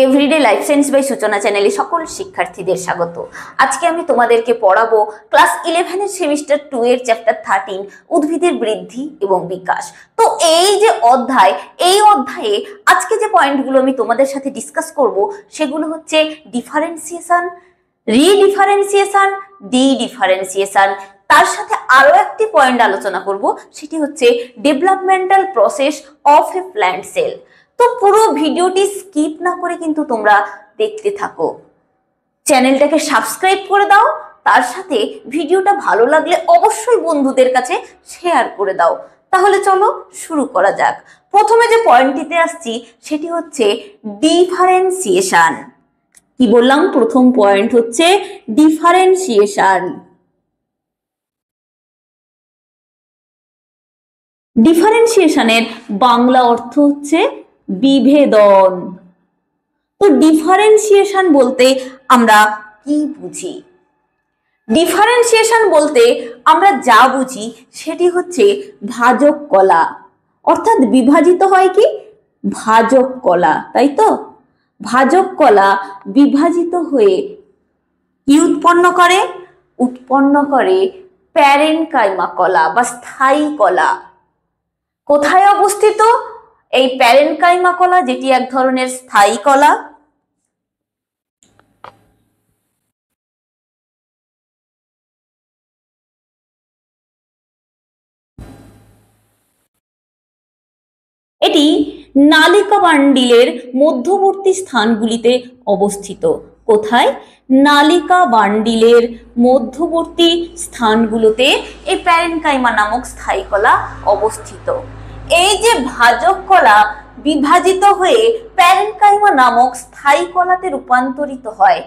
Everyday life science by সূচনা চ্যানেলে সকল শিক্ষার্থীদের স্বাগত। আজকে আমি তোমাদেরকে পড়াবো ক্লাস 11 এর সেমিস্টার 2 এর চ্যাপ্টার 13 উদ্ভিদের বৃদ্ধি এবং বিকাশ। তো এই যে অধ্যায়, এই অধ্যায়ে আজকে যে পয়েন্টগুলো আমি তোমাদের সাথে ডিসকাস করব সেগুলো হচ্ছে ডিফারেন্সিয়েশন, রিডিফারেন্সিয়েশন, ডিডিফারেন্সিয়েশন। তার সাথে আরো একটি পয়েন্ট আলোচনা করব, সেটি হচ্ছে developmental process of A plant sell. তো পুরো ভিডিওটি স্কিপ না করে কিন্তু তোমরা দেখতে থাকো। চ্যানেলটাকে সাবস্ক্রাইব করে দাও, তার সাথে ভিডিওটা ভালো লাগলে অবশ্যই বন্ধুদের কাছে শেয়ার করে দাও। তাহলে চলো শুরু করা যাক। প্রথমে যে পয়েন্টটিতে আসছি সেটি হচ্ছে ডিফারেন্সিয়েশন। কি বললাম? প্রথম পয়েন্ট হচ্ছে ডিফারেন্সিয়েশন। ডিফারেন্সিয়েশনের বাংলা অর্থ হচ্ছে বিভেদন। তো ডিফারেন্সিয়েশন বলতে আমরা কি বুঝি? ডিফারেন্সিয়েশন বলতে আমরা যা বুঝি সেটি হচ্ছে ভাজক কলা, অর্থাৎ বিভাজিত হয় কি ভাজক কলা, তাই তো? ভাজক কলা বিভাজিত হয়ে কি উৎপন্ন করে প্যারেনকাইমা কলা বা স্থায়ী কলা। কোথায় অবস্থিত এই প্যারেনকাইমা কলা, যেটি এক ধরনের স্থায়ী কলা? এটি নালিকা বান্ডিলের মধ্যবর্তী স্থানগুলিতে অবস্থিত। কোথায়? নালিকা বান্ডিলের মধ্যবর্তী স্থানগুলোতে এই প্যারেনকাইমা নামক স্থায়ী কলা অবস্থিত। এই যে ভাজক কলা বিভাজিত হয়ে প্যারেনকাইমা নামক স্থায়ী কলাতে রূপান্তরিত হয়,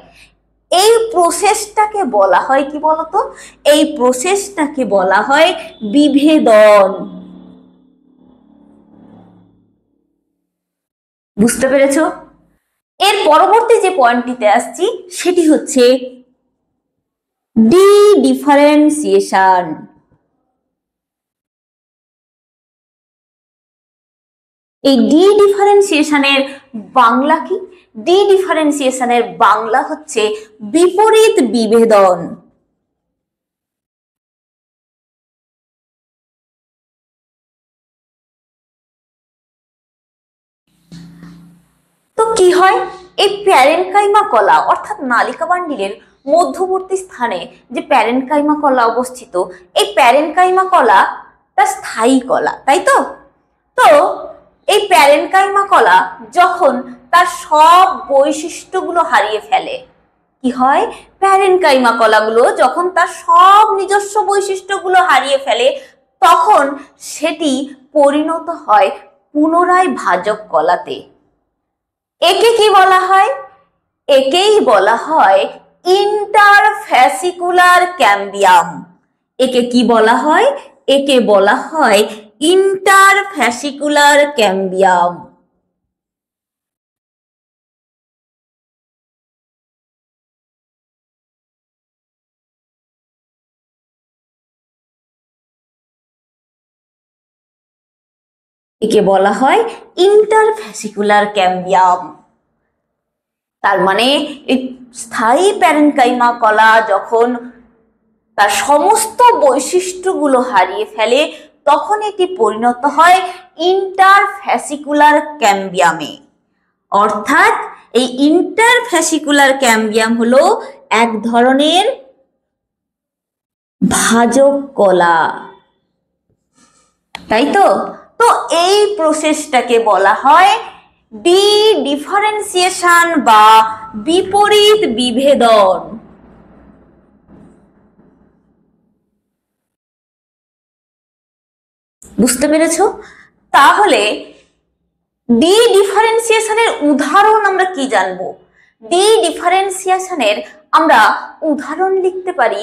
এই প্রসেসটাকে বলা হয় কি বলতো? এই প্রসেসটাকে বলা হয় বিভেদন। বুঝতে পেরেছো? এর পরবর্তী যে পয়েন্টটিতে আসছি সেটি হচ্ছে ডিফারেন্সিয়েশন। এই ডিফারেন্সিয়েশনের বাংলা কি? ডিফারেন্সিয়েশনের বাংলা হচ্ছে বিপরীত বিভেদন। তো কি হয়? এই প্যারেনকাইমা কলা অর্থাৎ নালিকা বান্ডিলের মধ্যবর্তী স্থানে যে প্যারেনকাইমা কলা অবস্থিত, এই প্যারেনকাইমা কলা তা স্থায়ী কলা, তাই তো? তো এই প্যারেনকাইমা কলা যখন তার সব বৈশিষ্ট্যগুলো হারিয়ে ফেলে, কি হয়? প্যারেনকাইমা কলাগুলো যখন তার সব নিজস্ব বৈশিষ্ট্যগুলো হারিয়ে ফেলে, তখন সেটি পরিণত হয় পুনরায় ভাজক কলাতে। একে কি বলা হয়? একেই বলা হয় ইন্টারফ্যাসিকুলার ক্যাম্বিয়াম। একে কি বলা হয়? একে বলা হয় ইন্টারফ্যাসিকুলার ক্যাম্বিয়াম। একে বলা হয় ইন্টারফ্যাসিকুলার ক্যাম্বিয়াম। তার মানে স্থায়ী প্যারেনকাইমা কলা যখন তার সমস্ত বৈশিষ্ট্যগুলো হারিয়ে ফেলে, তখন এটি পরিণত হয় ইন্টারফ্যাসিকুলার ক্যাম্বিয়ামে। অর্থাৎ এই ইন্টারফ্যাসিকুলার ক্যাম্বিয়াম হলো এক ধরনের ভাজক কলা, তাই তো? তো এই প্রসেসটাকে বলা হয় ডিফারেন্সিয়েশন বা বিপরীত বিভেদন। বুঝতে পেরেছো? তাহলে ডিফারেন্সিয়েশনের উদাহরণ আমরা কি জানবো? ডিফারেন্সিয়েশনের আমরা উদাহরণ লিখতে পারি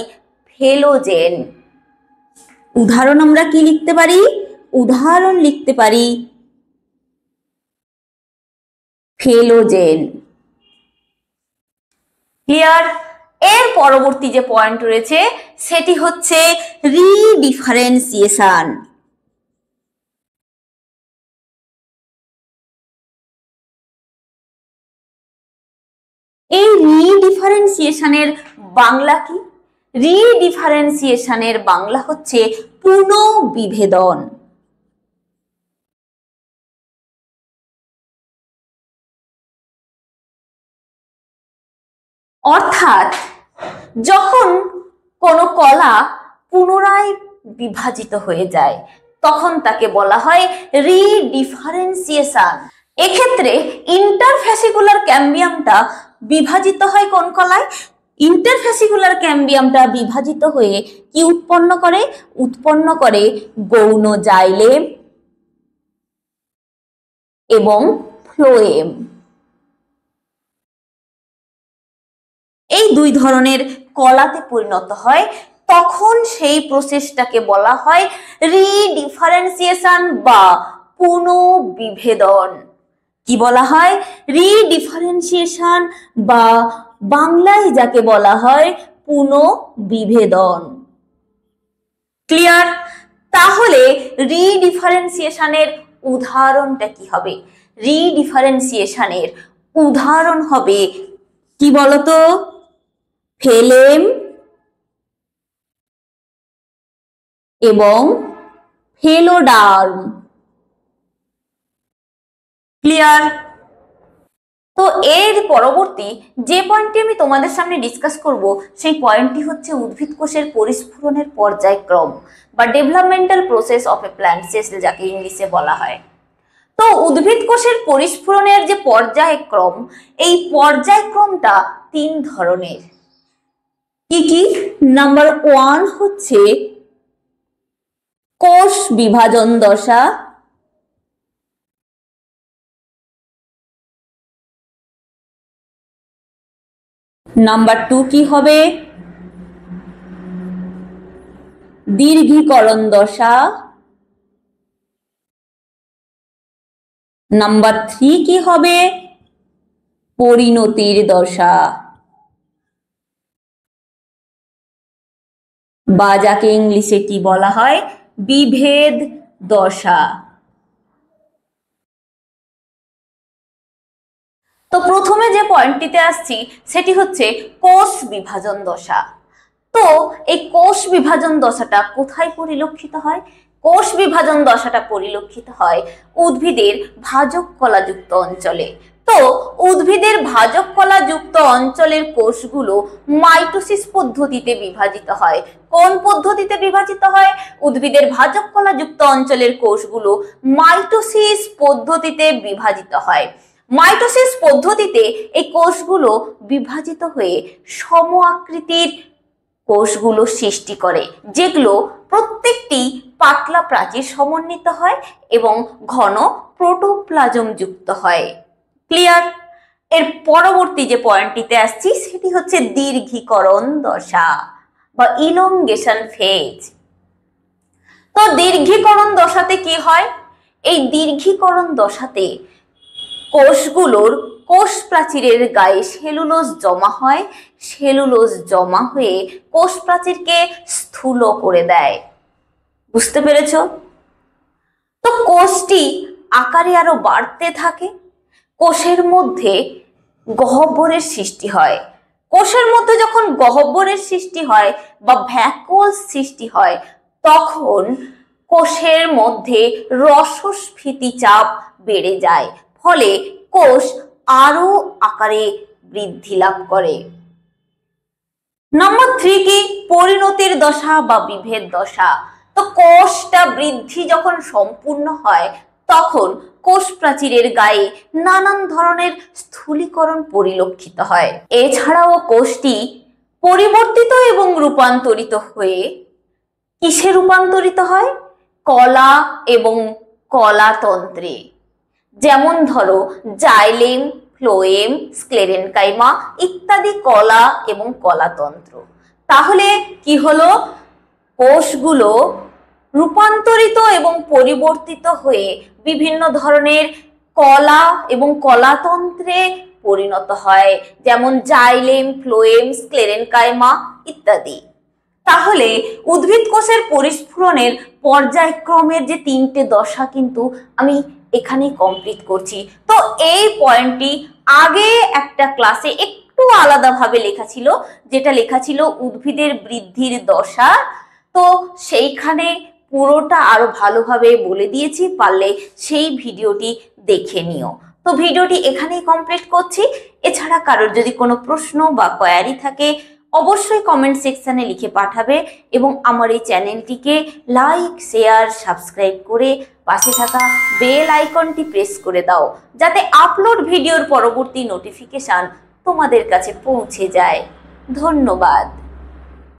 ফেলোজেন। উদাহরণ আমরা কি লিখতে পারি? উদাহরণ লিখতে পারি ফেলোজেন। ক্লিয়ার? এর পরবর্তী যে পয়েন্ট রয়েছে সেটি হচ্ছে রিডিফারেন্সিয়েশন। এই রিডিফারেন্সিয়েশনের বাংলা কি? রিডিফারেন্সিয়েশনের বাংলা হচ্ছে পুনঃবিভেদন। অর্থাৎ যখন কোনো কলা পুনরায় বিভাজিত হয়ে যায় তখন তাকে বলা হয় রিডিফারেন্সিয়েশন। এক্ষেত্রে ইন্টারফ্যাসিকুলার ক্যাম্বিয়ামটা বিভাজিত হয় কোন কলায়? ইন্টারফ্যাসিকুলার ক্যাম্বিয়ামটা বিভাজিত হয়ে কি উৎপন্ন করে? উৎপন্ন করে গৌণ জাইলেম এবং ফ্লোয়েম। এই দুই ধরনের কলাতে পরিণত হয়, তখন সেই প্রসেসটাকে বলা হয় রিডিফারেন্সিয়েশন বা পুনঃবিভেদন। কি বলা হয়? রিডিফারেন্সিয়েশন বা বাংলায় যাকে বলা হয় পুনঃবিভেদন। ক্লিয়ার? তাহলে রিডিফারেন্সিয়েশনের উদাহরণটা কি হবে? রিডিফারেন্সিয়েশনের উদাহরণ হবে কি বলতো? ফেলেম এবং ফেলোডার্ম। ক্লিয়ার? তো এর পরবর্তী যে পয়েন্টটি আমি তোমাদের সামনে ডিসকাস করব সেই পয়েন্টটি হচ্ছে উদ্ভিদ কোষের পরিস্ফুরণের পর্যায়ক্রম বা developmental process of A plant sell, যাকে ইংলিশে বলা হয়। তো উদ্ভিদ কোষের পরিস্ফুরণের যে পর্যায়ক্রম, এই পর্যায়ক্রমটা তিন ধরনের। কি কি? নাম্বার 1 হচ্ছে কোষ বিভাজন দশা, নাম্বার 2 কি হবে? দীর্ঘীকরণ দশা, নাম্বার 3 কি হবে? পরিণতির দশা বা যাকে ইংলিশে কি বলা হয়? বিভেদ দশা। তো প্রথমে যে পয়েন্টটিতে আসছি সেটি হচ্ছে কোষ বিভাজন দশা। তো এই কোষ বিভাজন দশাটা কোথায় পরিলক্ষিত হয়? কোষ বিভাজন দশাটা পরিলক্ষিত হয় উদ্ভিদের ভাজক কলাযুক্ত অঞ্চলে। তো উদ্ভিদের ভাজক কলাযুক্ত অঞ্চলের কোষগুলো মাইটোসিস পদ্ধতিতে বিভাজিত হয়। কোন পদ্ধতিতে বিভাজিত হয়? উদ্ভিদের ভাজক কলাযুক্ত অঞ্চলের কোষগুলো মাইটোসিস পদ্ধতিতে বিভাজিত হয়। মাইটোসিস পদ্ধতিতে এই কোষগুলো বিভাজিত হয়ে সম আকৃতির কোষগুলো সৃষ্টি করে, যেগুলো প্রত্যেকটি পাতলা প্রাচীর সমন্বিত হয় এবং ঘন প্রোটোপ্লাজম যুক্ত হয়। ক্লিয়ার? এর পরবর্তী যে পয়েন্টটিতে আসছি সেটি হচ্ছে দীর্ঘীকরণ দশা বা ইলংগেশন ফেজ। তো দীর্ঘীকরণ দশাতে কি হয়? এই দীর্ঘীকরণ দশাতে কোষগুলোর কোষ প্রাচীরের গায়ে সেলুলোজ জমা হয়। সেলুলোজ জমা হয়ে কোষ প্রাচীরকে স্থূল করে দেয়। বুঝতে পেরেছো? তো কোষটি আকারে আরো বাড়তে থাকে। কোষের মধ্যে গহ্বরের সৃষ্টি হয়। কোষের মধ্যে যখন গহ্বরের সৃষ্টি হয় বা ভ্যাকুয়ালস সৃষ্টি হয়, তখন কোষের মধ্যে রসস্ফীতি চাপ বেড়ে যায়, ফলে কোষ আরো আকারে বৃদ্ধি লাভ করে। নাম্বার 3 কি? পরিণতির দশা বা বিভেদ দশা। তো কোষটা বৃদ্ধি যখন সম্পূর্ণ হয় তখন কোষ প্রাচীরের গায়ে নানান ধরনের স্থূলীকরণ পরিলক্ষিত হয়। এছাড়াও কোষটি পরিবর্তিত এবং রূপান্তরিত হয়ে কিসে রূপান্তরিত হয়? কলা এবং কলাতন্ত্রে। যেমন ধরো জাইলেম, ফ্লোয়েম, স্ক্লেরেনকাইমা ইত্যাদি কলা এবং কলাতন্ত্র। তাহলে কি হলো? কোষগুলো রূপান্তরিত এবং পরিবর্তিত হয়ে বিভিন্ন ধরনের কলা এবং কলাতন্ত্রে পরিণত হয়, যেমন জাইলেম, ফ্লোয়েম, স্ক্লেরেনকাইমা ইত্যাদি। তাহলে উদ্ভিদ কোষের পরিস্ফুরণের পর্যায়ক্রমের যে তিনটে দশা কিন্তু আমি এখানেই কমপ্লিট করছি। তো এই পয়েন্টটি আগে একটা ক্লাসে একটু আলাদাভাবে লেখা ছিল, যেটা লেখা ছিল উদ্ভিদের বৃদ্ধির দশা। তো সেইখানে পুরোটা আরো ভালোভাবে বলে দিয়েছি, পারলে সেই ভিডিওটি দেখে নিও। তো ভিডিওটি এখানেই কমপ্লিট করছি। এছাড়া কারোর যদি কোনো প্রশ্ন বা কোয়ারি থাকে অবশ্যই কমেন্ট সেকশনে লিখে পাঠাবে, এবং আমার এই চ্যানেলটিকে লাইক, শেয়ার, সাবস্ক্রাইব করে পাশে থাকা বেল আইকনটি প্রেস করে দাও, যাতে আপলোড ভিডিওর পরবর্তী নোটিফিকেশন তোমাদের কাছে পৌঁছে যায়। ধন্যবাদ।